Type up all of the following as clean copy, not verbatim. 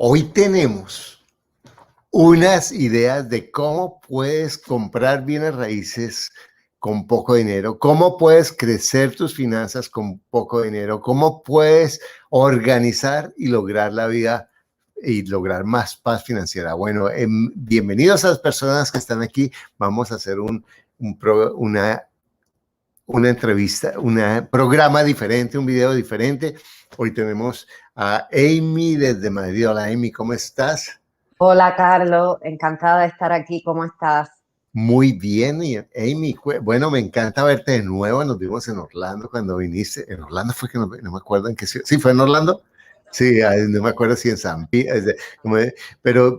Hoy tenemos unas ideas de cómo puedes comprar bienes raíces con poco dinero, cómo puedes crecer tus finanzas con poco dinero, cómo puedes organizar y lograr la vida y lograr más paz financiera. Bueno, bienvenidos a las personas que están aquí. Vamos a hacer una entrevista, un programa diferente, un video diferente. Hoy tenemos a Amy desde Madrid. Hola, Amy, ¿cómo estás? Hola, Carlos. Encantada de estar aquí. ¿Cómo estás? Muy bien, y Amy, bueno, me encanta verte de nuevo. Nos vimos en Orlando cuando viniste. En Orlando fue que no me acuerdo en qué ciudad. Sí, fue en Orlando. Sí, no me acuerdo si en San Pedro,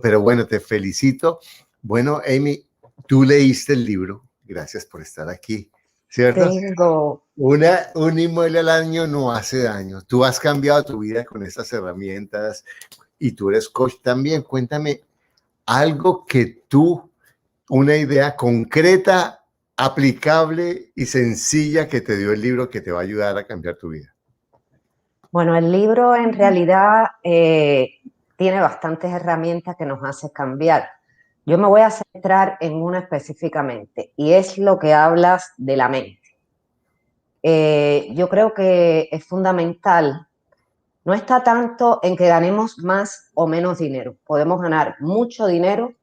pero bueno, te felicito. Bueno, Amy, tú leíste el libro. Gracias por estar aquí, ¿cierto? Tengo. Un inmueble al año no hace daño. Tú has cambiado tu vida con estas herramientas y tú eres coach también. Cuéntame algo que tú, una idea concreta, aplicable y sencilla que te dio el libro que te va a ayudar a cambiar tu vida. Bueno, el libro en realidad tiene bastantes herramientas que nos hacen cambiar. Yo me voy a centrar en una específicamente y es lo que hablas de la mente. Yo creo que es fundamental. No está tanto en que ganemos más o menos dinero. Podemos ganar mucho dinero,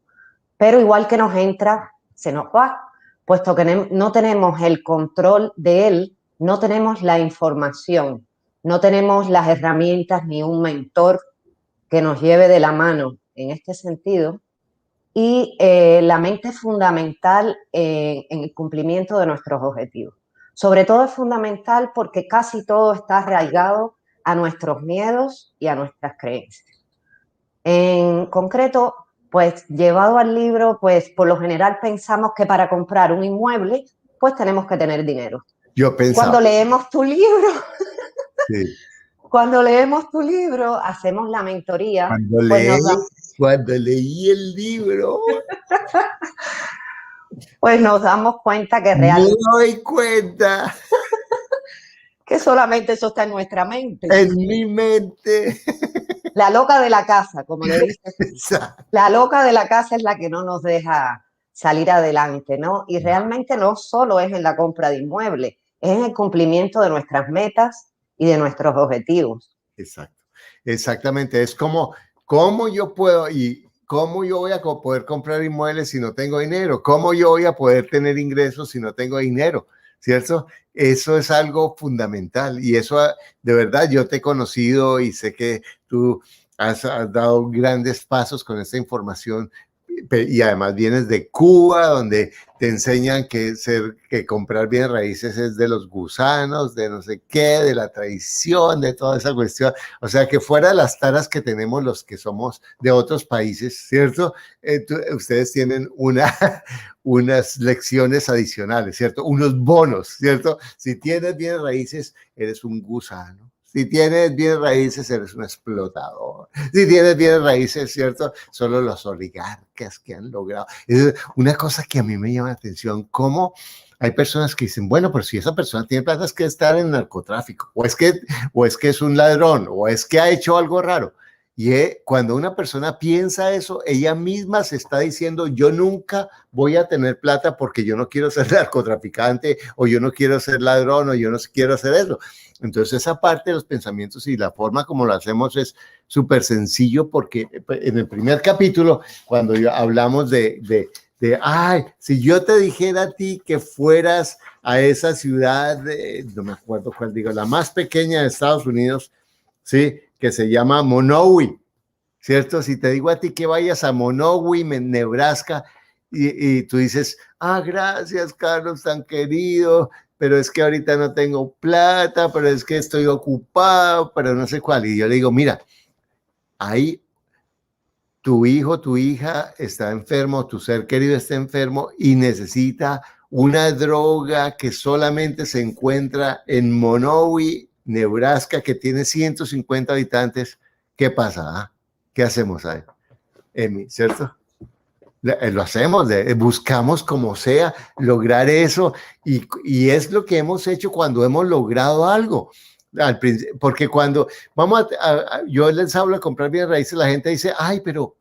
pero igual que nos entra, se nos va. Puesto que no tenemos el control de él, no tenemos la información, no tenemos las herramientas ni un mentor que nos lleve de la mano en este sentido. Y la mente es fundamental en el cumplimiento de nuestros objetivos. Sobre todo es fundamental porque casi todo está arraigado a nuestros miedos y a nuestras creencias. En concreto, pues llevado al libro, pues por lo general pensamos que para comprar un inmueble, pues tenemos que tener dinero. Yo pensaba. Cuando leemos tu libro, Sí. cuando leemos tu libro, hacemos la mentoría. Cuando leí el libro, pues nos damos cuenta que realmente me doy cuenta. que solamente eso está en nuestra mente. En mi mente. La loca de la casa, como le dices. La loca de la casa es la que no nos deja salir adelante, ¿no? Y realmente no solo es en la compra de inmuebles, es en el cumplimiento de nuestras metas y de nuestros objetivos. Exacto, exactamente. Es como, ¿cómo yo puedo y cómo yo voy a poder comprar inmuebles si no tengo dinero? ¿Cómo yo voy a poder tener ingresos si no tengo dinero? ¿Cierto? Eso es algo fundamental y eso de verdad yo te he conocido y sé que tú has dado grandes pasos con esta información y además vienes de Cuba, donde te enseñan que comprar bienes raíces es de los gusanos, de no sé qué, de la traición, de toda esa cuestión. O sea, que fuera de las taras que tenemos los que somos de otros países, ¿cierto? Ustedes tienen unas lecciones adicionales, ¿cierto? Unos bonos, ¿cierto? Si tienes bienes raíces, eres un gusano. Si tienes bienes raíces, eres un explotador. Si tienes bienes raíces, ¿cierto? Solo los oligarcas que han logrado. Es una cosa que a mí me llama la atención, cómo hay personas que dicen, bueno, pero si esa persona tiene plata es que estar en narcotráfico, o es que es un ladrón, o es que ha hecho algo raro. Y cuando una persona piensa eso, ella misma se está diciendo, yo nunca voy a tener plata porque yo no quiero ser narcotraficante, o yo no quiero ser ladrón, o yo no quiero hacer eso. Entonces esa parte de los pensamientos y la forma como lo hacemos es súper sencillo porque en el primer capítulo, cuando hablamos ay, si yo te dijera a ti que fueras a esa ciudad, no me acuerdo cuál digo, la más pequeña de Estados Unidos, ¿sí? Que se llama Monowi, ¿cierto? Si te digo a ti que vayas a Monowi, Nebraska, y tú dices, gracias, Carlos, tan querido, pero es que ahorita no tengo plata, pero es que estoy ocupado, pero no sé cuál. Y yo le digo, mira, ahí tu hijo, tu hija está enfermo, tu ser querido está enfermo y necesita una droga que solamente se encuentra en Monowi, Nebraska, que tiene 150 habitantes. ¿Qué pasa? ¿Qué hacemos ahí? Emi, ¿cierto? Lo hacemos, buscamos como sea lograr eso y es lo que hemos hecho cuando hemos logrado algo. Porque cuando yo les hablo de comprar bienes raíces, la gente dice, ay, pero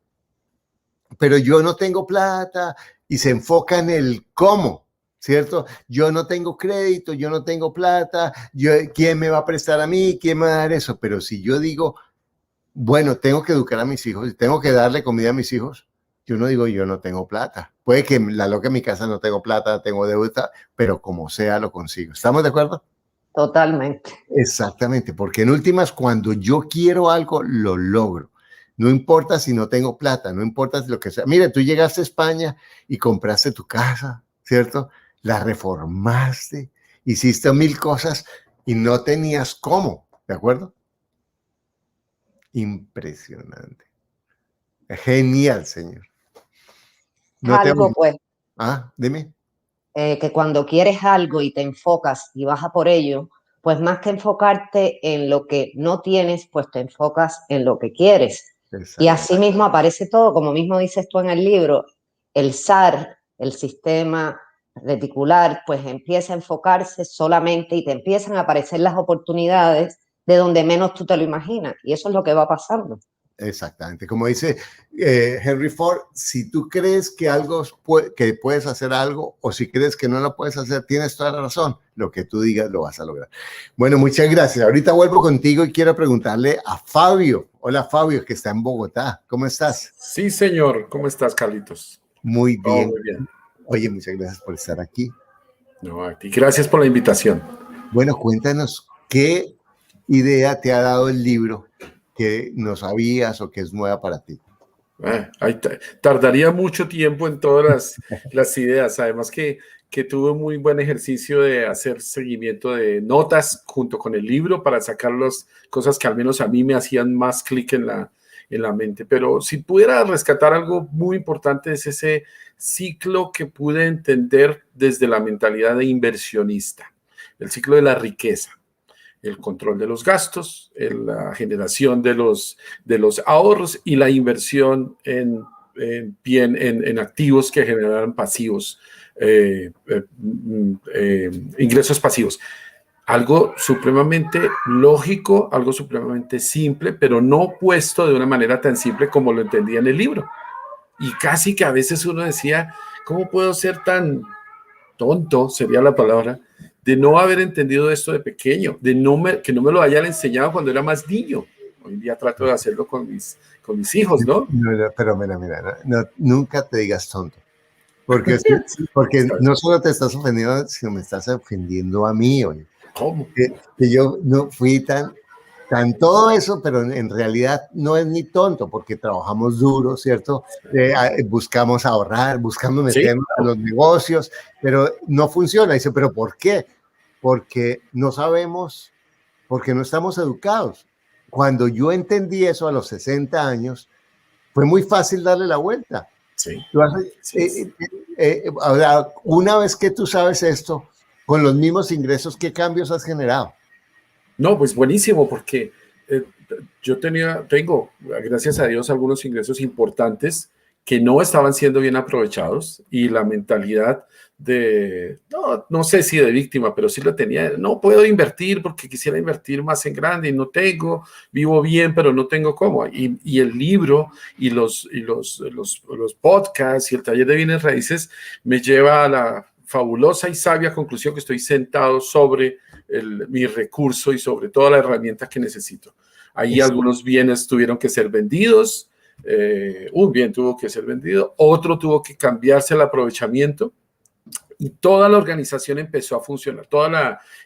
yo no tengo plata, y se enfoca en el cómo, ¿cierto? Yo no tengo crédito, yo no tengo plata, ¿quién me va a prestar a mí? ¿Quién me va a dar eso? Pero si yo digo, bueno, tengo que educar a mis hijos, tengo que darle comida a mis hijos, yo no digo, yo no tengo plata. Puede que la loca en mi casa no tengo plata, tengo deuda, pero como sea lo consigo. ¿Estamos de acuerdo? Totalmente. Exactamente, porque en últimas, cuando yo quiero algo, lo logro. No importa si no tengo plata, no importa lo que sea. Mire, tú llegaste a España y compraste tu casa, ¿cierto? La reformaste, hiciste 1000 cosas y no tenías cómo, ¿de acuerdo? Impresionante. Genial, señor. No Algo, pues, dime. que cuando quieres algo y te enfocas y vas a por ello, pues más que enfocarte en lo que no tienes, pues te enfocas en lo que quieres. Exacto. Y así mismo aparece todo, como mismo dices tú en el libro, el SAR, el sistema reticular, pues empieza a enfocarse solamente y te empiezan a aparecer las oportunidades de donde menos tú te lo imaginas. Y eso es lo que va pasando. Exactamente. Como dice Henry Ford, si tú crees que que puedes hacer algo, o si crees que no lo puedes hacer, tienes toda la razón. Lo que tú digas lo vas a lograr. Bueno, muchas gracias. Ahorita vuelvo contigo y quiero preguntarle a Fabio. Hola, Fabio, que está en Bogotá. ¿Cómo estás? Sí, señor. ¿Cómo estás, Carlitos? Muy bien. Oh, muy bien. Oye, muchas gracias por estar aquí. No, a ti. Gracias por la invitación. Bueno, cuéntanos, ¿qué idea te ha dado el libro que no sabías o que es nueva para ti? Tardaría mucho tiempo en todas las ideas. Además que tuve un muy buen ejercicio de hacer seguimiento de notas junto con el libro para sacar las cosas que al menos a mí me hacían más clic en la mente. Pero si pudiera rescatar algo muy importante es ese ciclo que pude entender desde la mentalidad de inversionista, el ciclo de la riqueza. El control de los gastos, la generación de los ahorros y la inversión en activos que generaran pasivos, ingresos pasivos. Algo supremamente lógico, algo supremamente simple, pero no puesto de una manera tan simple como lo entendía en el libro. Y casi que a veces uno decía, ¿cómo puedo ser tan tonto, sería la palabra, de no haber entendido esto de pequeño, que no me lo hayan enseñado cuando era más niño? Hoy en día trato de hacerlo con mis hijos, ¿no? Pero mira, nunca te digas tonto. Porque no solo te estás ofendiendo, sino me estás ofendiendo a mí. Oye. ¿Cómo? Que yo no fui tan todo eso, pero en realidad no es ni tonto, porque trabajamos duro, ¿cierto? Buscamos ahorrar, buscamos meternos en los negocios, pero no funciona. Dice, ¿pero por qué? Porque no sabemos, porque no estamos educados. Cuando yo entendí eso a los 60 años, fue muy fácil darle la vuelta. Sí. Ahora, una vez que tú sabes esto, con los mismos ingresos, ¿qué cambios has generado? No, pues buenísimo, porque yo tengo, gracias a Dios, algunos ingresos importantes que no estaban siendo bien aprovechados, y la mentalidad no sé si de víctima, pero sí la tenía. No puedo invertir porque quisiera invertir más en grande y no tengo, vivo bien, pero no tengo cómo. Y el libro y los podcasts y el taller de bienes raíces me lleva a la fabulosa y sabia conclusión que estoy sentado sobre mi recurso y sobre toda la herramienta que necesito. Ahí algunos bienes tuvieron que ser vendidos, un bien tuvo que ser vendido, otro tuvo que cambiarse el aprovechamiento, y toda la organización empezó a funcionar,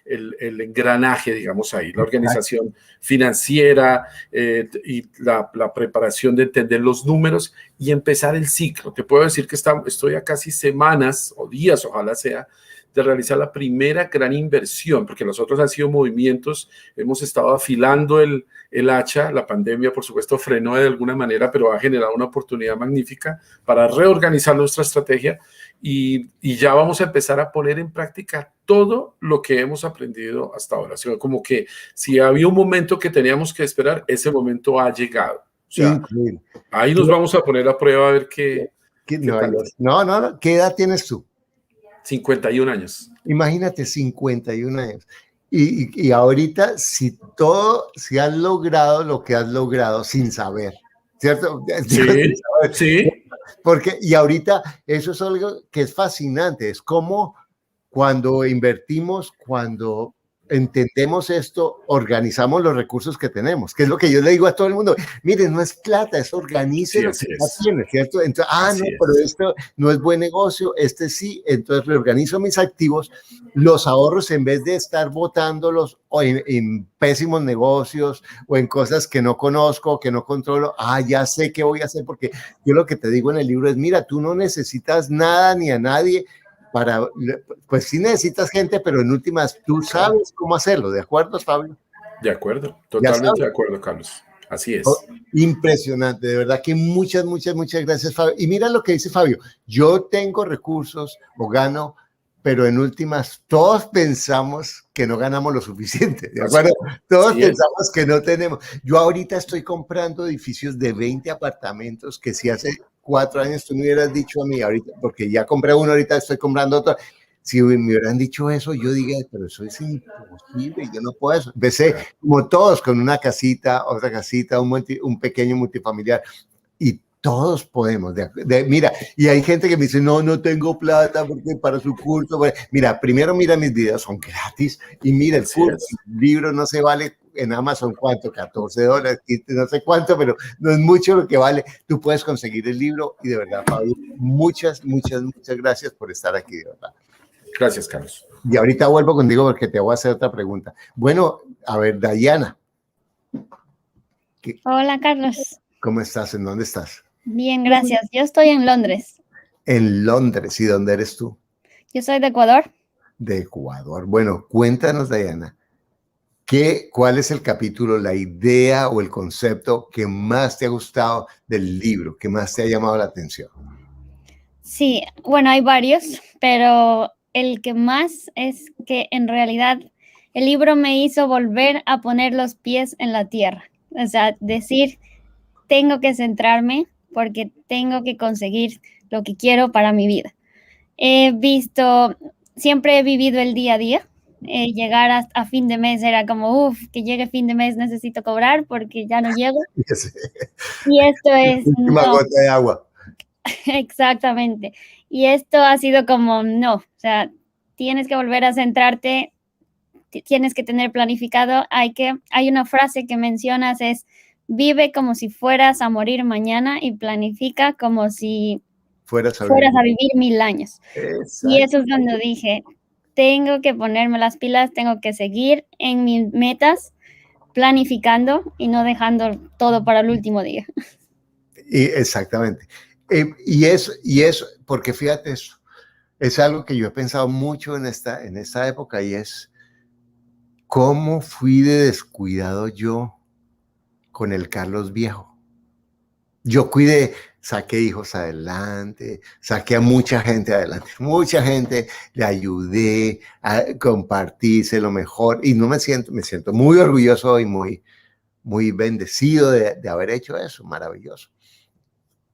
el engranaje, digamos ahí, la organización financiera y la preparación de entender los números y empezar el ciclo. Te puedo decir que estoy a casi semanas o días, ojalá sea, de realizar la primera gran inversión, porque los otros han sido movimientos, hemos estado afilando el hacha. La pandemia, por supuesto, frenó de alguna manera, pero ha generado una oportunidad magnífica para reorganizar nuestra estrategia, y ya vamos a empezar a poner en práctica todo lo que hemos aprendido hasta ahora. O sea, como que si había un momento que teníamos que esperar, ese momento ha llegado. O sea, ahí nos vamos a poner a prueba a ver qué tal. No. ¿Qué edad tienes tú? 51 años. Imagínate, 51 años. Y ahorita, si has logrado lo que has logrado sin saber, ¿cierto? Sí, Sin saber. sí. Porque, y ahorita eso es algo que es fascinante, es como cuando invertimos, cuando entendemos esto, organizamos los recursos que tenemos, que es lo que yo le digo a todo el mundo. Miren, no es plata, es organice Sí, lo así que ya es. tiene, ¿cierto? Entonces, Así no, es. pero esto no es buen negocio, este sí, entonces reorganizo mis activos, los ahorros en vez de estar botándolos o en pésimos negocios o en cosas que no conozco, que no controlo. Ya sé qué voy a hacer, porque yo lo que te digo en el libro es, mira, tú no necesitas nada ni a nadie para, pues sí necesitas gente, pero en últimas tú sabes cómo hacerlo, ¿de acuerdo, Fabio? De acuerdo, Ya totalmente de sabes. acuerdo, Carlos. Así Oh, es. impresionante, de verdad que muchas gracias, Fabio. Y mira lo que dice Fabio, yo tengo recursos o gano, pero en últimas todos pensamos que no ganamos lo suficiente, ¿de acuerdo? Todos Así es. pensamos que no tenemos. Yo ahorita estoy comprando edificios de 20 apartamentos que si hace 4 años tú me hubieras dicho a mí, ahorita, porque ya compré uno, ahorita estoy comprando otro. Si me hubieran dicho eso, yo diría, pero eso es imposible, yo no puedo eso. Empecé como todos con una casita, otra casita, un pequeño multifamiliar y todos podemos. Mira, y hay gente que me dice, no tengo plata porque para su curso. Mira, primero mira mis videos, son gratis y mira el Así curso, es. el libro no se vale en Amazon, ¿cuánto? $14, no sé cuánto, pero no es mucho lo que vale. Tú puedes conseguir el libro y de verdad, Fabio, muchas gracias por estar aquí, de verdad. Gracias, Carlos. Y ahorita vuelvo contigo porque te voy a hacer otra pregunta. Bueno, a ver, Dayana. Hola, Carlos. ¿Cómo estás? ¿En dónde estás? Bien, gracias. Yo estoy en Londres. En Londres. ¿Y dónde eres tú? Yo soy de Ecuador. De Ecuador. Bueno, cuéntanos, Dayana, ¿cuál es el capítulo, la idea o el concepto que más te ha gustado del libro, que más te ha llamado la atención? Sí, bueno, hay varios, pero el que más es que en realidad el libro me hizo volver a poner los pies en la tierra. O sea, decir, tengo que centrarme porque tengo que conseguir lo que quiero para mi vida. Siempre he vivido el día a día. Llegar a fin de mes era como, que llegue fin de mes, necesito cobrar porque ya no llego. Sí. Y esto es, Última gota de agua. Exactamente. Y esto ha sido como, no, o sea, tienes que volver a centrarte, tienes que tener planificado. Hay una frase que mencionas, es, vive como si fueras a morir mañana y planifica como si fueras a vivir 1000 años. Exacto. Y eso es cuando dije, tengo que ponerme las pilas, tengo que seguir en mis metas, planificando y no dejando todo para el último día. Exactamente. Y eso, porque fíjate eso, es algo que yo he pensado mucho en esta época y es cómo fui de descuidado yo con el Carlos viejo. Yo saqué hijos adelante, saqué a mucha gente adelante, mucha gente, le ayudé a compartirse lo mejor y me siento muy orgulloso y muy bendecido de haber hecho eso, maravilloso.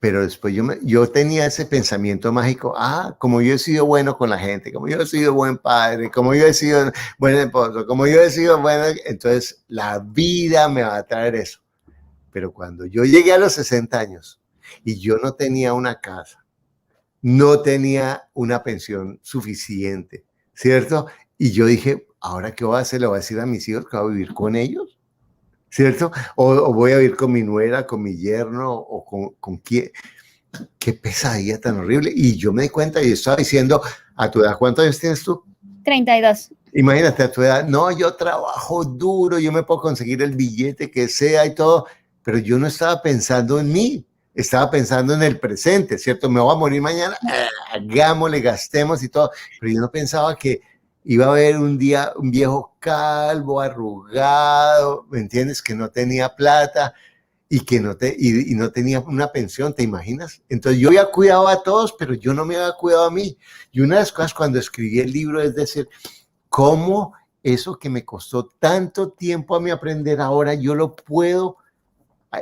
Pero después yo tenía ese pensamiento mágico, como yo he sido bueno con la gente, como yo he sido buen padre, como yo he sido buen esposo, como yo he sido bueno, entonces la vida me va a traer eso. Pero cuando yo llegué a los 60 años y yo no tenía una casa, no tenía una pensión suficiente, ¿cierto? Y yo dije, ¿ahora qué voy a hacer? ¿Le voy a decir a mis hijos que voy a vivir con ellos? ¿Cierto? O voy a vivir con mi nuera, con mi yerno, o con quién. Qué pesadilla tan horrible. Y yo me di cuenta y estaba diciendo, a tu edad, ¿cuántos años tienes tú? 32. Imagínate, a tu edad, no, yo trabajo duro, yo me puedo conseguir el billete que sea y todo, pero yo no estaba pensando en mí, estaba pensando en el presente, ¿cierto? Me voy a morir mañana, hagámosle, gastemos y todo, pero yo no pensaba que iba a haber un día un viejo calvo, arrugado, ¿me entiendes? Que no tenía plata y que no tenía una pensión, ¿te imaginas? Entonces yo había cuidado a todos, pero yo no me había cuidado a mí. Y una de las cosas cuando escribí el libro es decir, ¿cómo eso que me costó tanto tiempo a mí aprender ahora yo lo puedo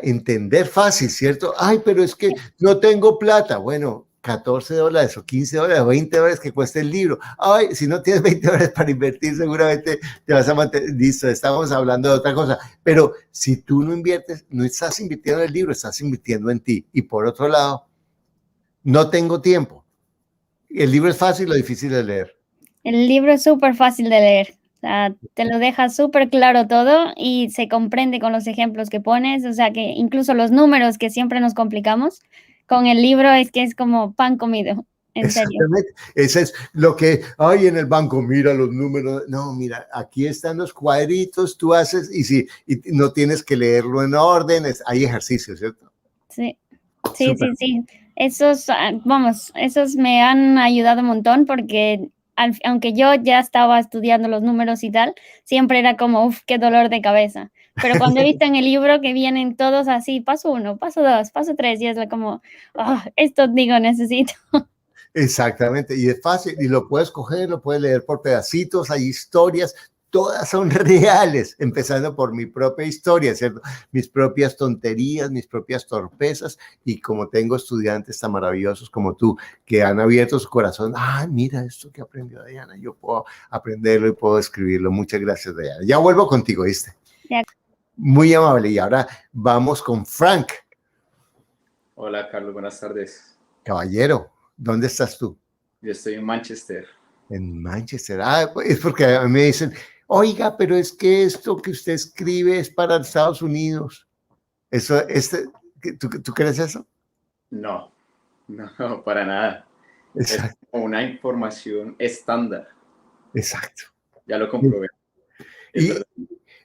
entender fácil, ¿cierto? Ay, pero es que no tengo plata. Bueno, $14 o $15 o $20 que cuesta el libro. Ay, si no tienes $20 para invertir, seguramente te vas a mantener. Listo, estamos hablando de otra cosa. Pero si tú no inviertes, no estás invirtiendo en el libro, estás invirtiendo en ti. Y por otro lado, no tengo tiempo. ¿El libro es fácil o difícil de leer? El libro es súper fácil de leer. O sea, te lo deja súper claro todo y se comprende con los ejemplos que pones. O sea, que incluso los números que siempre nos complicamos, con el libro es que es como pan comido, en serio. Exactamente. Eso es lo que hay en el banco. Mira los números. No, mira, aquí están los cuadritos, tú haces y no tienes que leerlo en orden. Hay ejercicios, ¿cierto? Sí, sí, Súper. sí, sí. Esos, vamos, esos me han ayudado un montón porque aunque yo ya estaba estudiando los números y tal, siempre era como, uff, qué dolor de cabeza. Pero cuando he visto en el libro que vienen todos así, paso 1, paso 2, paso 3, y es como, oh, esto digo, necesito. Exactamente, y es fácil, y lo puedes coger, lo puedes leer por pedacitos, hay historias, todas son reales, empezando por mi propia historia, ¿cierto? Mis propias tonterías, mis propias torpezas, y como tengo estudiantes tan maravillosos como tú, que han abierto su corazón, mira esto que aprendió Diana, yo puedo aprenderlo y puedo escribirlo. Muchas gracias, Diana. Ya vuelvo contigo, ¿viste? Ya. Muy amable, y ahora vamos con Frank. Hola, Carlos, buenas tardes. Caballero, ¿dónde estás tú? Yo estoy en Manchester. En Manchester. Es porque a mí me dicen, oiga, pero es que esto que usted escribe es para Estados Unidos. Eso, ¿tú crees eso? No, no, para nada. Exacto. Es como una información estándar. Exacto. Ya lo comprobé.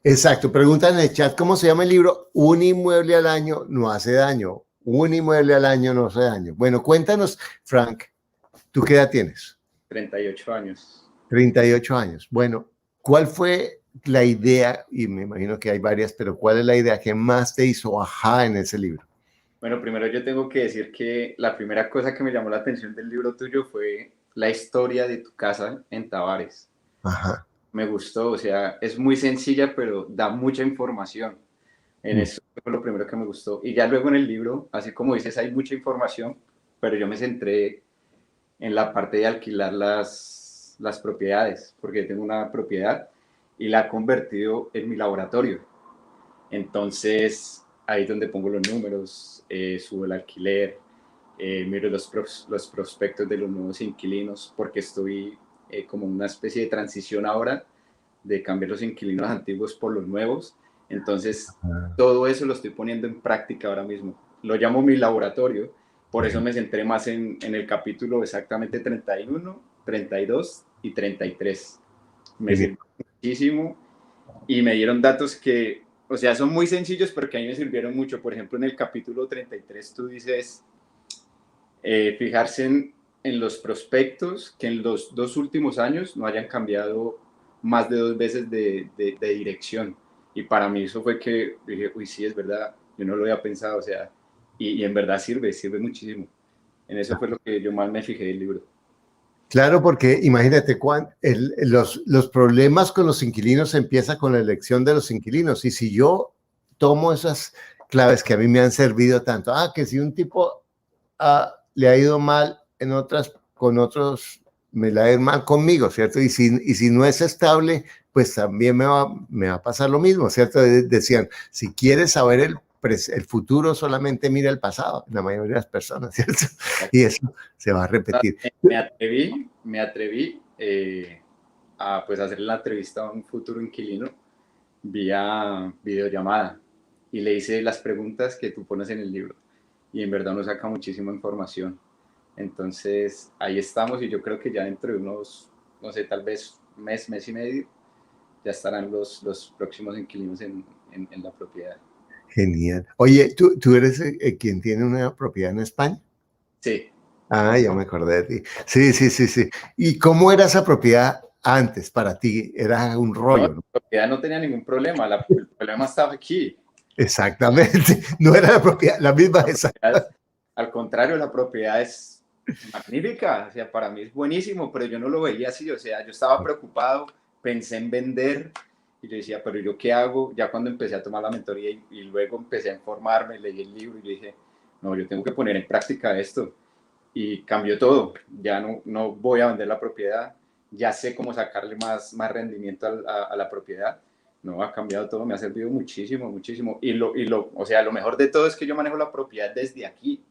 Exacto. Preguntan en el chat, ¿cómo se llama el libro? Un inmueble al año no hace daño. Un inmueble al año no hace daño. Bueno, cuéntanos, Frank, ¿tú qué edad tienes? 38 años. 38 años. Bueno, ¿cuál fue la idea? Y me imagino que hay varias, pero ¿cuál es la idea que más te hizo ajá en ese libro? Bueno, primero yo tengo que decir que la primera cosa que me llamó la atención del libro tuyo fue la historia de tu casa en Tavares. Ajá. Me gustó, o sea, es muy sencilla, pero da mucha información. Eso fue lo primero que me gustó. Y ya luego en el libro, así como dices, hay mucha información, pero yo me centré en la parte de alquilar las propiedades, porque tengo una propiedad y la he convertido en mi laboratorio. Entonces, ahí es donde pongo los números, subo el alquiler, miro los prospectos de los nuevos inquilinos, porque estoy como una especie de transición ahora de cambiar los inquilinos antiguos por los nuevos. Entonces, todo eso lo estoy poniendo en práctica ahora mismo. Lo llamo mi laboratorio. Por eso me centré más en el capítulo exactamente 31, 32 y 33. Me sirvió muchísimo y me dieron datos que, o sea, son muy sencillos, pero que a mí me sirvieron mucho. Por ejemplo, en el capítulo 33 tú dices fijarse en los prospectos que en los 2 últimos años no hayan cambiado más de 2 veces de dirección. Y para mí eso fue que dije, uy, sí, es verdad, yo no lo había pensado, o sea, y en verdad sirve muchísimo. En eso fue lo que yo más me fijé del libro. Claro, porque imagínate, los problemas con los inquilinos empiezan con la elección de los inquilinos. Y si yo tomo esas claves que a mí me han servido tanto, que si un tipo le ha ido mal con otros, me la ha ido mal conmigo, ¿cierto? Y si no es estable, pues también me va a pasar lo mismo, ¿cierto? Decían, si quieres saber el futuro, solamente mira el pasado, la mayoría de las personas, ¿cierto? Y eso se va a repetir. Me atreví a pues hacer la entrevista a un futuro inquilino vía videollamada y le hice las preguntas que tú pones en el libro y en verdad nos saca muchísima información. Entonces ahí estamos y yo creo que ya dentro de unos, no sé, tal vez mes y medio, ya estarán los próximos inquilinos en la propiedad. Genial. Oye, ¿tú eres quien tiene una propiedad en España? Sí. Ya me acordé de ti. Sí. ¿Y cómo era esa propiedad antes para ti? Era un rollo, ¿no? La propiedad no tenía ningún problema, el problema estaba aquí. Exactamente, no era la propiedad, la misma. Al contrario, la propiedad es magnífica, o sea, para mí es buenísimo, pero yo no lo veía así, o sea, yo estaba preocupado, pensé en vender y yo decía, pero ¿yo qué hago? Ya cuando empecé a tomar la mentoría y luego empecé a informarme, leí el libro y yo dije, no, yo tengo que poner en práctica esto. y cambió todo. Ya no voy a vender la propiedad, ya sé cómo sacarle más rendimiento a la propiedad. No, ha cambiado todo, me ha servido muchísimo, muchísimo. O sea, lo mejor de todo es que yo manejo la propiedad desde aquí.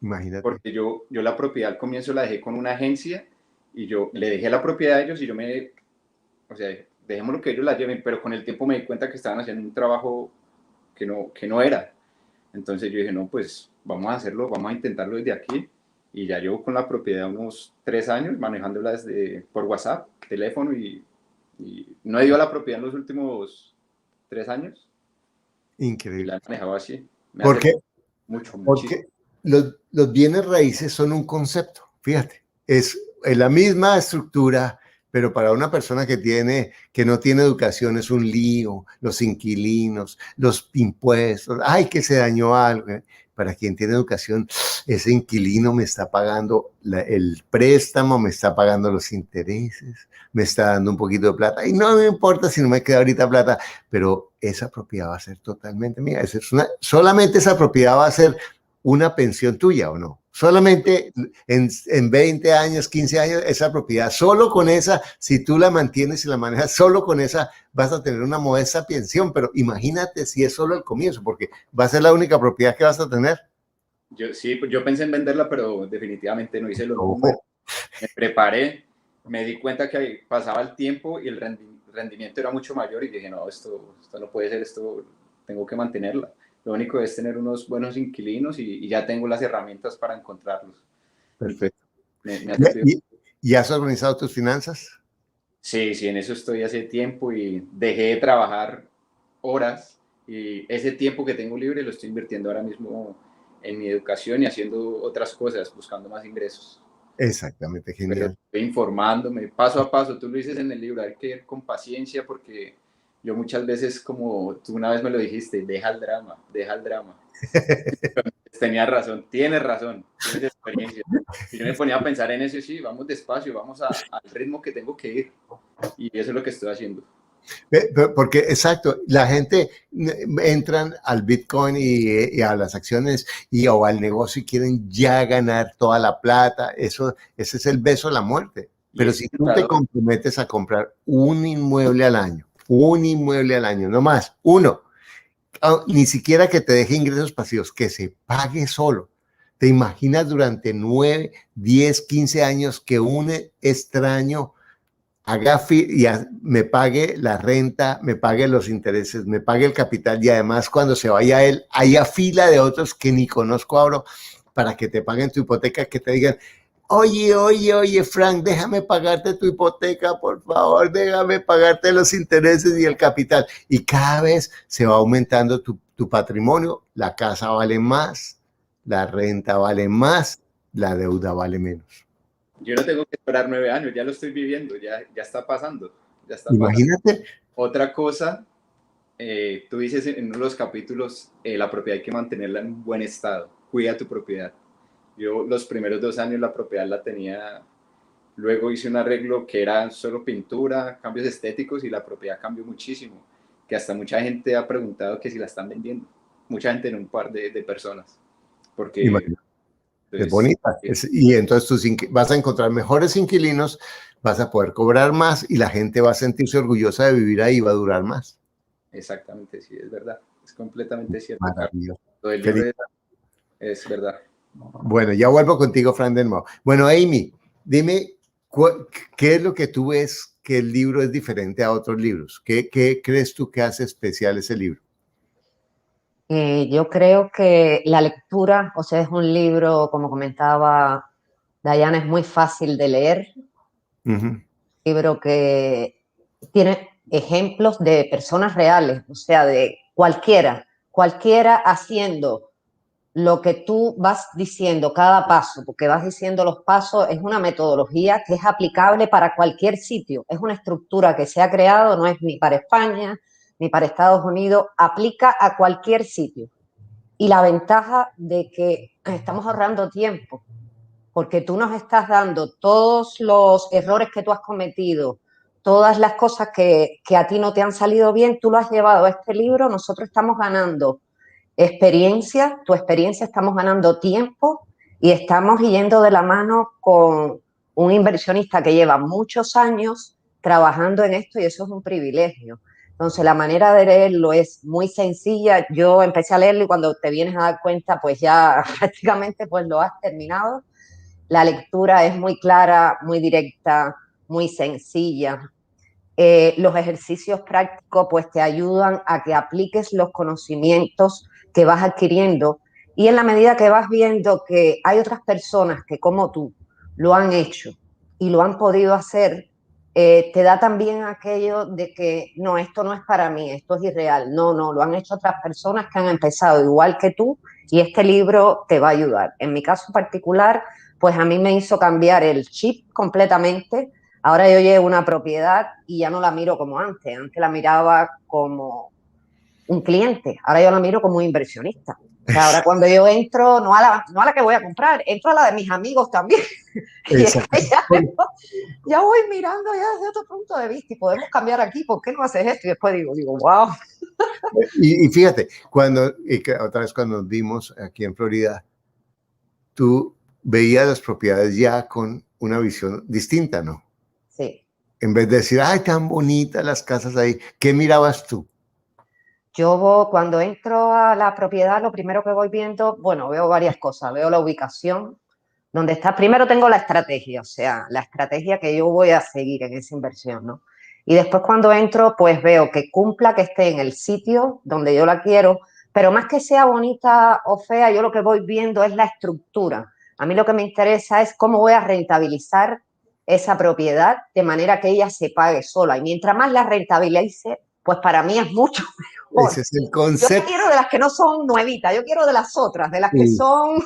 Imagínate. Porque yo la propiedad al comienzo la dejé con una agencia y yo le dejé la propiedad a ellos y o sea, dejémoslo que ellos la lleven, pero con el tiempo me di cuenta que estaban haciendo un trabajo que no era. Entonces yo dije, no, pues vamos a hacerlo, vamos a intentarlo desde aquí. Y ya llevo con la propiedad unos 3 años manejándola por WhatsApp, teléfono y no he ido a la propiedad en los últimos 3 años. Increíble. Y la he manejado así. ¿Por qué? Muchísimo. Porque los bienes raíces son un concepto, fíjate, es la misma estructura, pero para una persona que no tiene educación es un lío, los inquilinos, los impuestos, ay, que se dañó algo. Para quien tiene educación, ese inquilino me está pagando el préstamo, me está pagando los intereses, me está dando un poquito de plata, y no me importa si no me queda ahorita plata, pero esa propiedad va a ser totalmente mía. Solamente esa propiedad va a ser una pensión tuya, ¿o no? Solamente en 20 años, 15 años, esa propiedad, solo con esa, si tú la mantienes y la manejas, solo con esa vas a tener una modesta pensión, pero imagínate si es solo el comienzo, porque va a ser la única propiedad que vas a tener. Yo pensé en venderla, pero definitivamente no hice los números. Me preparé, me di cuenta que pasaba el tiempo y el rendimiento era mucho mayor y dije, no, esto no puede ser, esto tengo que mantenerla. Lo único es tener unos buenos inquilinos y ya tengo las herramientas para encontrarlos. Perfecto. ¿Y has organizado tus finanzas? Sí, en eso estoy hace tiempo y dejé de trabajar horas y ese tiempo que tengo libre lo estoy invirtiendo ahora mismo en mi educación y haciendo otras cosas, buscando más ingresos. Exactamente, genial. Pero estoy informándome paso a paso, tú lo dices en el libro, hay que ir con paciencia porque yo muchas veces, como tú una vez me lo dijiste, deja el drama. Tenía razón, tienes experiencia. Y yo me ponía a pensar en eso, sí, vamos despacio, vamos al ritmo que tengo que ir. Y eso es lo que estoy haciendo. Porque, exacto, la gente entran al Bitcoin y a las acciones o al negocio y quieren ya ganar toda la plata. Ese es el beso de la muerte. Pero si tú te comprometes a comprar un inmueble al año, no más, uno, ni siquiera que te deje ingresos pasivos, que se pague solo. ¿Te imaginas durante 9, 10, 15 años que un extraño me pague la renta, me pague los intereses, me pague el capital y además cuando se vaya él, haya fila de otros que ni conozco ahora para que te paguen tu hipoteca, que te digan, oye, Frank, déjame pagarte tu hipoteca, por favor, déjame pagarte los intereses y el capital. Y cada vez se va aumentando tu patrimonio, la casa vale más, la renta vale más, la deuda vale menos. Yo no tengo que esperar 9 años, ya lo estoy viviendo, ya está pasando. Imagínate. Otra cosa, tú dices en uno de los capítulos, la propiedad hay que mantenerla en un buen estado, cuida tu propiedad. Yo los primeros 2 años la propiedad la tenía, luego hice un arreglo que era solo pintura, cambios estéticos y la propiedad cambió muchísimo, que hasta mucha gente ha preguntado que si la están vendiendo, mucha gente en un par de personas, porque es bonita, y entonces vas a encontrar mejores inquilinos, vas a poder cobrar más y la gente va a sentirse orgullosa de vivir ahí y va a durar más. Exactamente, sí, es verdad, es completamente cierto. Maravilloso. Lo del libro es verdad. Bueno, ya vuelvo contigo, Fran, de nuevo. Bueno, Amy, dime, ¿qué es lo que tú ves que el libro es diferente a otros libros? ¿Qué crees tú que hace especial ese libro? Yo creo que la lectura, o sea, es un libro, como comentaba Diana, es muy fácil de leer. Un libro que tiene ejemplos de personas reales, o sea, de cualquiera haciendo lo que tú vas diciendo cada paso, porque vas diciendo los pasos, es una metodología que es aplicable para cualquier sitio, es una estructura que se ha creado, no es ni para España, ni para Estados Unidos, aplica a cualquier sitio. Y la ventaja de que estamos ahorrando tiempo, porque tú nos estás dando todos los errores que tú has cometido, todas las cosas que a ti no te han salido bien, tú lo has llevado a este libro, nosotros estamos ganando experiencia, tu experiencia, estamos ganando tiempo Y estamos yendo de la mano con un inversionista que lleva muchos años trabajando en esto y eso es un privilegio. Entonces, la manera de leerlo es muy sencilla. Yo empecé a leerlo y cuando te vienes a dar cuenta, pues ya prácticamente pues lo has terminado. La lectura es muy clara, muy directa, muy sencilla. Los ejercicios prácticos pues te ayudan a que apliques los conocimientos que vas adquiriendo y en la medida que vas viendo que hay otras personas que como tú lo han hecho y lo han podido hacer, te da también aquello de que no, esto no es para mí, esto es irreal. No, no, lo han hecho otras personas que han empezado igual que tú y este libro te va a ayudar. En mi caso particular, pues a mí me hizo cambiar el chip completamente. Ahora yo llevo una propiedad y ya no la miro como antes. Antes la miraba como un cliente. Ahora yo la miro como un inversionista. O sea, ahora cuando yo entro, no a la que voy a comprar, entro a la de mis amigos también. Y es que ya voy mirando ya desde otro punto de vista y podemos cambiar aquí. ¿Por qué no haces esto? Y después digo, wow. Y fíjate, otra vez cuando nos vimos aquí en Florida, tú veías las propiedades ya con una visión distinta, ¿no? Sí. En vez de decir, ay, tan bonitas las casas ahí, ¿qué mirabas tú? Yo cuando entro a la propiedad, lo primero que voy viendo, bueno, veo varias cosas. Veo la ubicación, donde está. Primero tengo la estrategia, o sea, la estrategia que yo voy a seguir en esa inversión, ¿no? Y después cuando entro, pues veo que cumpla, que esté en el sitio donde yo la quiero, pero más que sea bonita o fea, yo lo que voy viendo es la estructura. A mí lo que me interesa es cómo voy a rentabilizar esa propiedad de manera que ella se pague sola. Y mientras más la rentabilice, pues para mí es mucho mejor. Ese es el Yo concepto. quiero de las que no son nuevitas, yo quiero de las otras, de las que son...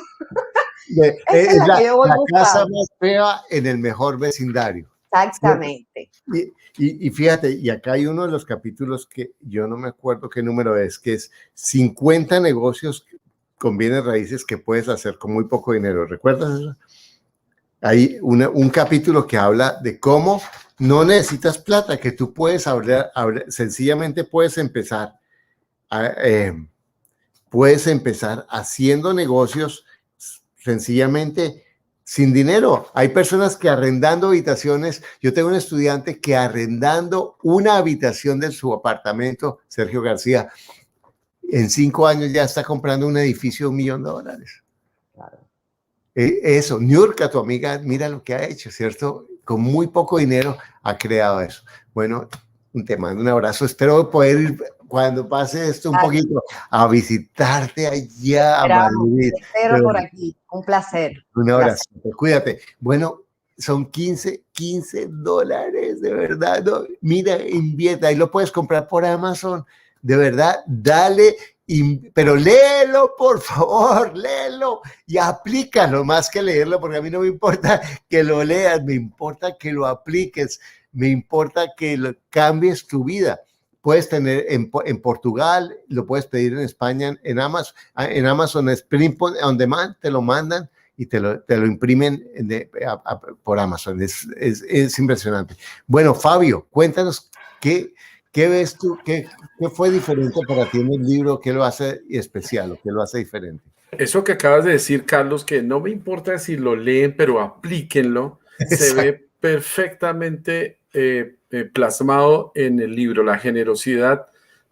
Es es la que yo voy la casa buscando. más fea en el mejor vecindario. Exactamente. Y fíjate, y acá hay uno de los capítulos que yo no me acuerdo qué número es, que es 50 negocios con bienes raíces que puedes hacer con muy poco dinero. ¿Recuerdas eso? Hay un capítulo que habla de cómo no necesitas plata, que tú puedes sencillamente puedes empezar haciendo negocios sencillamente sin dinero. Hay personas que arrendando habitaciones, yo tengo un estudiante que arrendando una habitación de su apartamento, Sergio García, en 5 años ya está comprando un edificio de $1 millón. Claro. Eso, Niurka, tu amiga, mira lo que ha hecho, ¿cierto? Con muy poco dinero ha creado eso. Bueno, te mando un abrazo. Espero poder ir, cuando pase esto un poquito, a visitarte allá a Madrid. Espero por aquí. Un placer. Un abrazo. Cuídate. Bueno, son $15, de verdad. No, mira, invierte. Ahí lo puedes comprar por Amazon. De verdad, dale. Pero léelo, por favor, léelo y aplícalo más que leerlo, porque a mí no me importa que lo leas, me importa que lo apliques, me importa que cambies tu vida. Puedes tener en Portugal, lo puedes pedir en España, en Amazon es Print on Demand, te lo mandan y te lo imprimen por Amazon. Es impresionante. Bueno, Fabio, cuéntanos ¿qué ves tú? ¿Qué fue diferente para ti en el libro? ¿Qué lo hace especial o qué lo hace diferente? Eso que acabas de decir, Carlos, que no me importa si lo leen, pero aplíquenlo, se ve perfectamente plasmado en el libro, la generosidad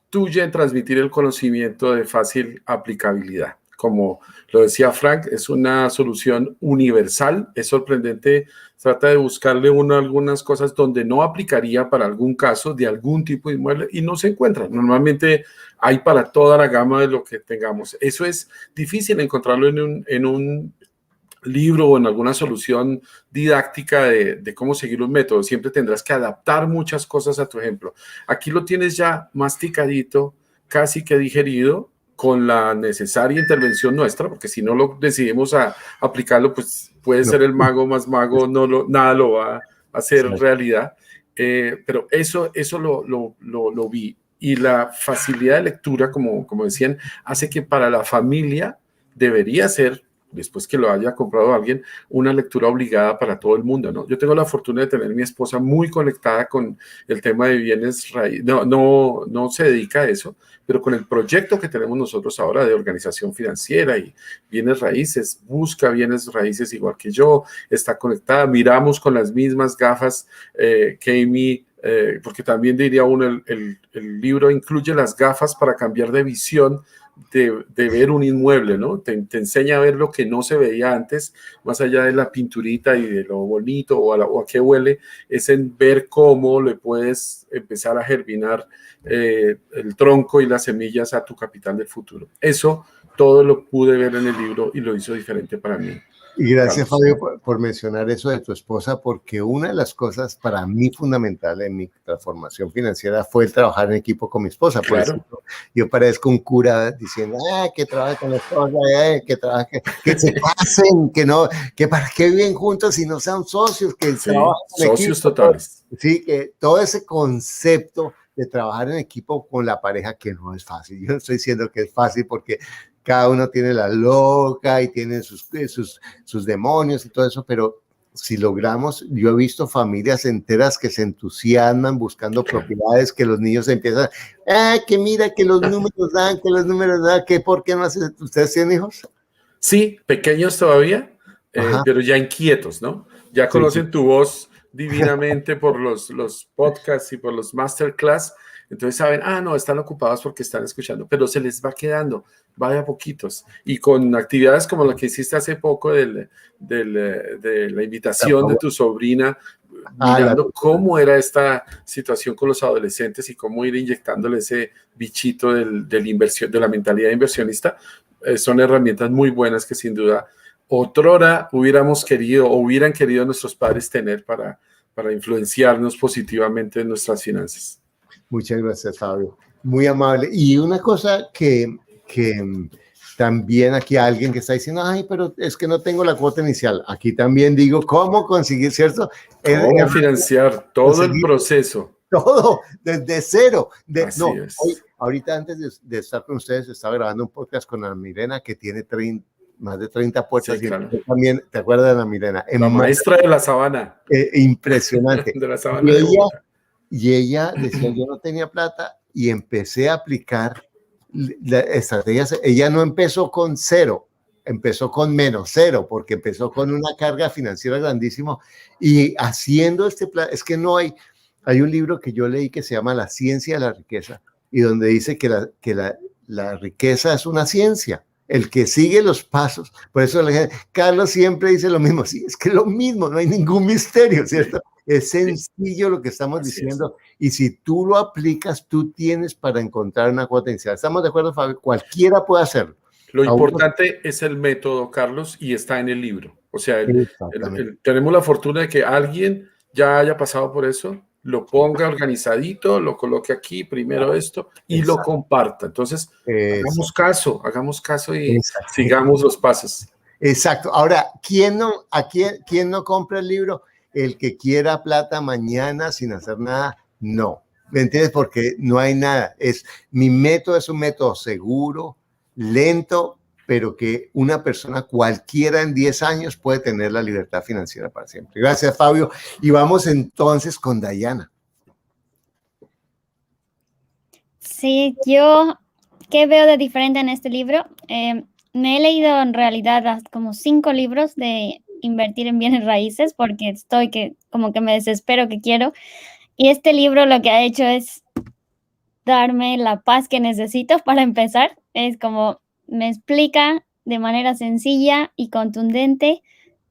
tuya en transmitir el conocimiento de fácil aplicabilidad. Como lo decía Frank, es una solución universal, es sorprendente, trata de buscarle algunas cosas donde no aplicaría para algún caso de algún tipo de inmueble y no se encuentran. Normalmente hay para toda la gama de lo que tengamos. Eso es difícil encontrarlo en un libro o en alguna solución didáctica de cómo seguir un método. Siempre tendrás que adaptar muchas cosas a tu ejemplo. Aquí lo tienes ya masticadito, casi que digerido, con la necesaria intervención nuestra, porque si no lo decidimos a aplicarlo, pues puede ser el mago más mago, nada lo va a hacer realidad. Pero eso lo vi. Y la facilidad de lectura, como decían, hace que para la familia debería ser después que lo haya comprado alguien, una lectura obligada para todo el mundo, ¿no? Yo tengo la fortuna de tener a mi esposa muy conectada con el tema de bienes raíces, no se dedica a eso, pero con el proyecto que tenemos nosotros ahora de organización financiera y bienes raíces, busca bienes raíces igual que yo, está conectada, miramos con las mismas gafas que Amy, porque también diría uno, el libro incluye las gafas para cambiar de visión de ver un inmueble, ¿no? Te enseña a ver lo que no se veía antes, más allá de la pinturita y de lo bonito o a qué huele, es en ver cómo le puedes empezar a germinar el tronco y las semillas a tu capital del futuro. Eso todo lo pude ver en el libro y lo hizo diferente para mí. Y gracias, Fabio, por mencionar eso de tu esposa, porque una de las cosas para mí fundamental en mi transformación financiera fue el trabajar en equipo con mi esposa. Por ejemplo, yo parezco un cura diciendo, que trabaje con la esposa, que trabaje, que se pasen, que para qué viven juntos y no sean socios, que trabajen en socios equipo, totales. Sí, que todo ese concepto de trabajar en equipo con la pareja, que no es fácil. Yo no estoy diciendo que es fácil porque cada uno tiene la loca y tiene sus demonios y todo eso, pero si logramos, yo he visto familias enteras que se entusiasman buscando propiedades, que los niños empiezan, que mira, que los números dan, que ¿por qué no hacen? ¿Ustedes tienen hijos? Sí, pequeños todavía, pero ya inquietos, ¿no? Ya conocen tu voz divinamente por los podcasts y por los masterclass. Entonces saben, no, están ocupados porque están escuchando, pero se les va quedando, va de a poquitos. Y con actividades como la que hiciste hace poco de la invitación de tu sobrina, mirando cómo era esta situación con los adolescentes y cómo ir inyectándole ese bichito de la mentalidad inversionista, son herramientas muy buenas que sin duda otrora hubieran querido nuestros padres tener para influenciarnos positivamente en nuestras finanzas. Muchas gracias, Fabio. Muy amable. Y una cosa que también aquí alguien que está diciendo, pero es que no tengo la cuota inicial. Aquí también digo, ¿cómo conseguir, cierto? ¿Cómo financiar todo el proceso? Todo, desde cero. Así es. Ahorita antes de estar con ustedes, estaba grabando un podcast con Ana Milena, que tiene más de 30 puertas. Sí, claro. También, ¿te acuerdas de Ana Milena? La maestra de la sabana. Impresionante. De la sabana de Bogotá. Y ella decía, yo no tenía plata y empecé a aplicar estrategias. Ella no empezó con cero, empezó con menos cero, porque empezó con una carga financiera grandísima y haciendo este plan. Es que no hay un libro que yo leí que se llama La ciencia de la riqueza y donde dice que la riqueza es una ciencia. El que sigue los pasos, por eso Carlos siempre dice lo mismo, sí, es que es lo mismo, no hay ningún misterio, ¿cierto? Es sencillo lo que estamos diciendo y si tú lo aplicas, tú tienes para encontrar una cuota inicial. ¿Estamos de acuerdo, Fabio? Cualquiera puede hacerlo. Lo importante es el método, Carlos, y está en el libro. O sea, tenemos la fortuna de que alguien ya haya pasado por eso, lo ponga organizadito, lo coloque aquí, primero esto, y lo comparta. Entonces, hagamos caso y sigamos los pasos. Exacto. Ahora, ¿quién no compra el libro? El que quiera plata mañana sin hacer nada, no. ¿Me entiendes? Porque no hay nada. Mi método es un método seguro, lento, pero que una persona cualquiera en 10 años puede tener la libertad financiera para siempre. Gracias, Fabio. Y vamos entonces con Dayana. Sí, yo, ¿qué veo de diferente en este libro? Me he leído en realidad como 5 libros de invertir en bienes raíces porque como que me desespero que quiero. Y este libro lo que ha hecho es darme la paz que necesito para empezar. Es como me explica de manera sencilla y contundente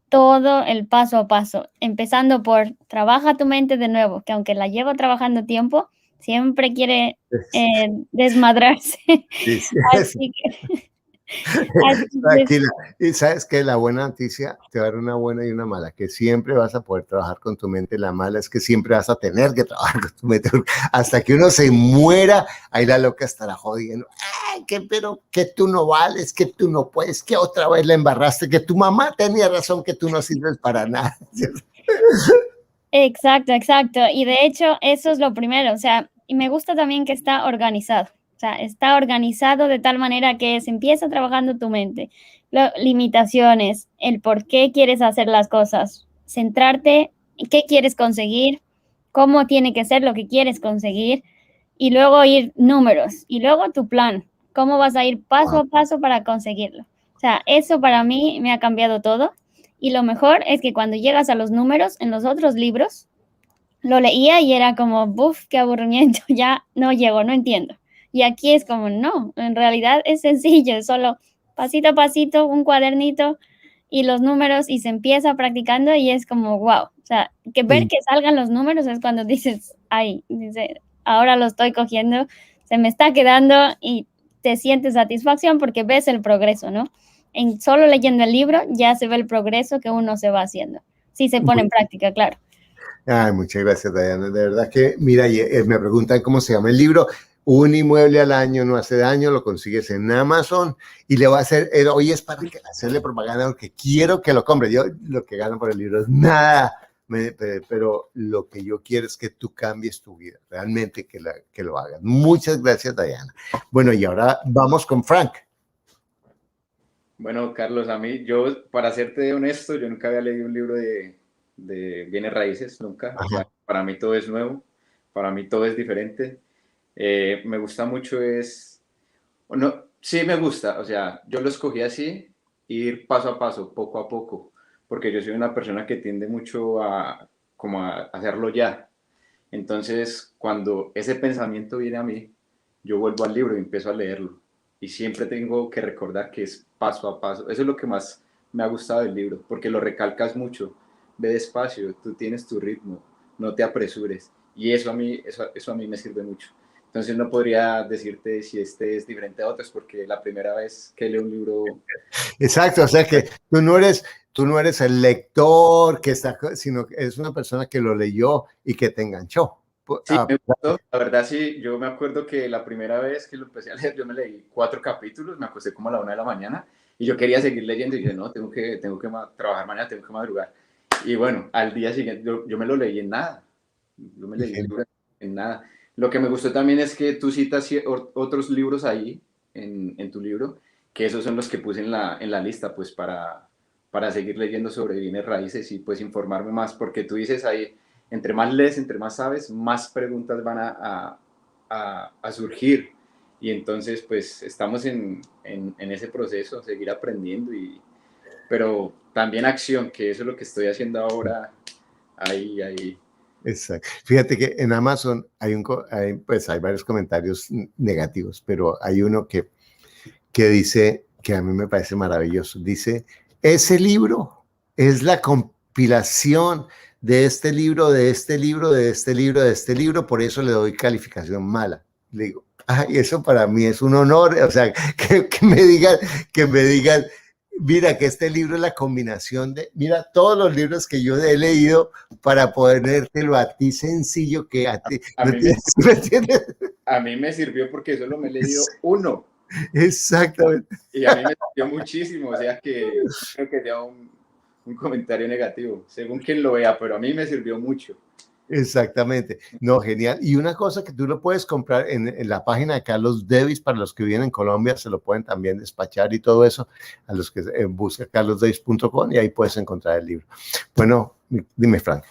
todo el paso a paso, empezando por trabaja tu mente de nuevo, que aunque la llevo trabajando tiempo, siempre quiere desmadrarse. Así que... Tranquila. Y sabes que la buena noticia te va a dar una buena y una mala, que siempre vas a poder trabajar con tu mente. La mala es que siempre vas a tener que trabajar con tu mente. Hasta que uno se muera, ahí la loca estará jodiendo. Pero que tú no vales, que tú no puedes, que otra vez la embarraste, que tu mamá tenía razón, que tú no sirves para nada. Exacto. Y de hecho, eso es lo primero. O sea, y me gusta también que está organizado. O sea, está organizado de tal manera que se empieza trabajando tu mente. Limitaciones, el por qué quieres hacer las cosas, centrarte en qué quieres conseguir, cómo tiene que ser lo que quieres conseguir, y luego ir números, y luego tu plan, cómo vas a ir paso a paso para conseguirlo. O sea, eso para mí me ha cambiado todo. Y lo mejor es que cuando llegas a los números en los otros libros, lo leía y era como, buf, qué aburrimiento, ya no llego, no entiendo. Y aquí es como, no, en realidad es sencillo, es solo pasito a pasito, un cuadernito y los números y se empieza practicando y es como, wow. O sea, que ver que salgan los números es cuando dices, ay, dice, ahora lo estoy cogiendo, se me está quedando y te sientes satisfacción porque ves el progreso, ¿no? En solo leyendo el libro ya se ve el progreso que uno se va haciendo. Si se pone en práctica, claro. Ay, muchas gracias, Diana. De verdad que, mira, me preguntan cómo se llama el libro. Un inmueble al año no hace daño, lo consigues en Amazon y le voy a hacer, hoy es para hacerle propaganda porque quiero que lo compre. Yo lo que gano por el libro es nada, pero lo que yo quiero es que tú cambies tu vida, realmente que lo hagas. Muchas gracias, Diana. Bueno, y ahora vamos con Frank. Bueno, Carlos, yo, para serte honesto, yo nunca había leído un libro de bienes raíces, nunca. O sea, para mí todo es nuevo, para mí todo es diferente. Me gusta mucho sí me gusta, o sea, yo lo escogí así, ir paso a paso, poco a poco, porque yo soy una persona que tiende mucho a hacerlo ya. Entonces, cuando ese pensamiento viene a mí, yo vuelvo al libro y empiezo a leerlo. Y siempre tengo que recordar que es paso a paso. Eso es lo que más me ha gustado del libro, porque lo recalcas mucho. Ve despacio, tú tienes tu ritmo, no te apresures. Y eso a mí me sirve mucho. Entonces no podría decirte si este es diferente a otros, porque la primera vez que leo un libro... Exacto, o sea que tú no eres el lector que está, sino que eres una persona que lo leyó y que te enganchó. Sí, me gustó. La verdad, sí, yo me acuerdo que la primera vez que lo empecé a leer, yo me leí 4 capítulos, me acosté como a la 1 de la mañana y yo quería seguir leyendo y dije, no, tengo que trabajar mañana, tengo que madrugar. Y bueno, al día siguiente yo me lo leí en nada. Yo me leí el libro en nada. Lo que me gustó también es que tú citas otros libros ahí en tu libro, que esos son los que puse en la lista, pues para seguir leyendo sobre bienes raíces y pues informarme más, porque tú dices ahí, entre más lees, entre más sabes, más preguntas van a surgir. Y entonces, pues, estamos en ese proceso, seguir aprendiendo, pero también acción, que eso es lo que estoy haciendo ahora, ahí. Exacto. Fíjate que en Amazon hay varios comentarios negativos, pero hay uno que dice, que a mí me parece maravilloso, dice, ese libro es la compilación de este libro, de este libro, de este libro, de este libro, por eso le doy calificación mala. Le digo, ay, eso para mí es un honor, o sea, que me digan, mira, que este libro es la combinación mira, todos los libros que yo he leído para ponértelo a ti sencillo, que a ti, a mí me sirvió porque solo me he leído uno. Exactamente. Y a mí me sirvió muchísimo, o sea que creo que sea un comentario negativo, según quien lo vea, pero a mí me sirvió mucho. Exactamente. No, genial. Y una cosa que tú lo puedes comprar en la página de Carlos Davis, para los que viven en Colombia, se lo pueden también despachar y todo eso, a los que buscan carlosdavis.com y ahí puedes encontrar el libro. Bueno, dime, Frank.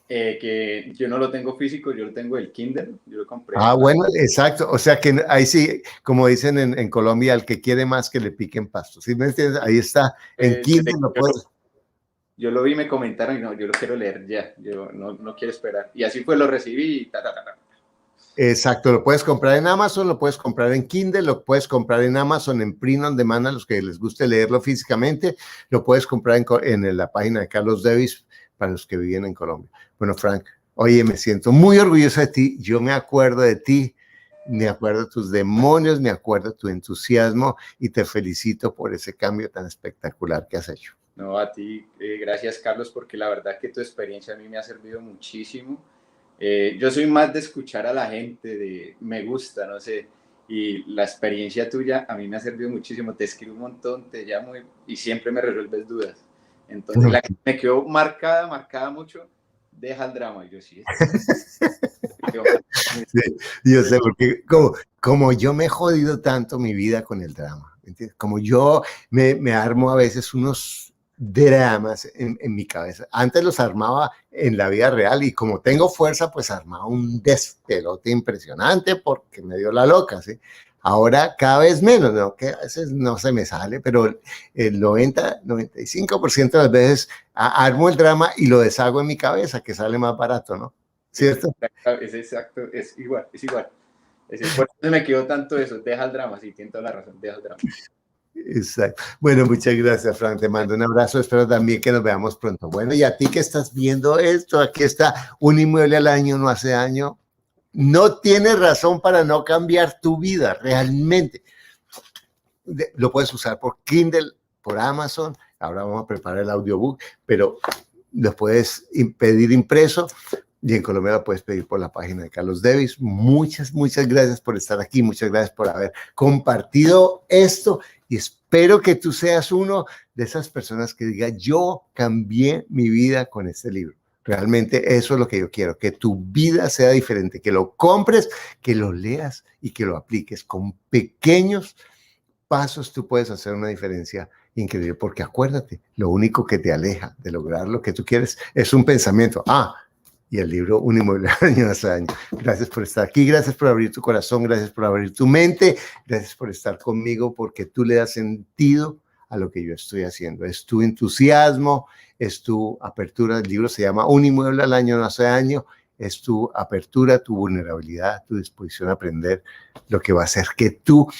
Que yo no lo tengo físico, yo lo tengo el Kindle, yo lo compré. Bueno, exacto. O sea que ahí sí, como dicen en Colombia, al que quiere más que le piquen pasto. ¿Sí me entiendes? Ahí está, en Kindle lo puedes... Yo lo vi, me comentaron y no, yo lo quiero leer ya, yo no quiero esperar. Y así fue, lo recibí y Exacto, lo puedes comprar en Amazon, lo puedes comprar en Kindle, lo puedes comprar en Amazon en print on demand a los que les guste leerlo físicamente, lo puedes comprar en la página de Carlos Davis para los que viven en Colombia. Bueno, Frank, oye, me siento muy orgulloso de ti, yo me acuerdo de ti, me acuerdo de tus demonios, me acuerdo de tu entusiasmo y te felicito por ese cambio tan espectacular que has hecho. No, a ti, gracias Carlos, porque la verdad que tu experiencia a mí me ha servido muchísimo. Yo soy más de escuchar a la gente, de me gusta, no sé, y la experiencia tuya a mí me ha servido muchísimo. Te escribo un montón, te llamo y siempre me resuelves dudas. Entonces, la que me quedó marcada mucho, deja el drama. Y yo sí. Sí, yo sé, porque como como yo me he jodido tanto mi vida con el drama, ¿entiendes? Como yo me armo a veces unos dramas en mi cabeza. Antes los armaba en la vida real y como tengo fuerza, pues armaba un despelote impresionante porque me dio la loca, ¿sí? Ahora cada vez menos, ¿no? Que a veces no se me sale, pero el 95% de las veces armo el drama y lo deshago en mi cabeza, que sale más barato, ¿no? ¿Cierto? Es exacto, es igual, es igual. Por eso me quedó tanto eso, deja el drama, sí, tiene toda la razón, deja el drama. Exacto. Bueno, muchas gracias, Frank. Te mando un abrazo. Espero también que nos veamos pronto. Bueno, y a ti que estás viendo esto, aquí está Un inmueble al año, no hace año. No tienes razón para no cambiar tu vida, realmente. Lo puedes usar por Kindle, por Amazon. Ahora vamos a preparar el audiobook, pero lo puedes pedir impreso. Y en Colombia lo puedes pedir por la página de Carlos Davis. Muchas gracias por estar aquí. Muchas gracias por haber compartido esto. Y espero que tú seas uno de esas personas que diga, yo cambié mi vida con este libro. Realmente eso es lo que yo quiero, que tu vida sea diferente, que lo compres, que lo leas y que lo apliques. Con pequeños pasos tú puedes hacer una diferencia increíble. Porque acuérdate, lo único que te aleja de lograr lo que tú quieres es un pensamiento. Y el libro Un inmueble año hace año. Gracias por estar aquí, gracias por abrir tu corazón, gracias por abrir tu mente, gracias por estar conmigo porque tú le das sentido a lo que yo estoy haciendo. Es tu entusiasmo, es tu apertura. El libro se llama Un inmueble al año hace año. Es tu apertura, tu vulnerabilidad, tu disposición a aprender lo que va a hacer que tú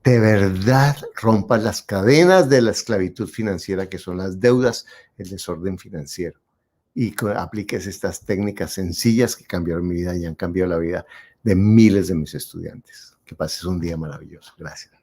de verdad rompas las cadenas de la esclavitud financiera que son las deudas, el desorden financiero. Y apliques estas técnicas sencillas que cambiaron mi vida y han cambiado la vida de miles de mis estudiantes. Que pases un día maravilloso. Gracias.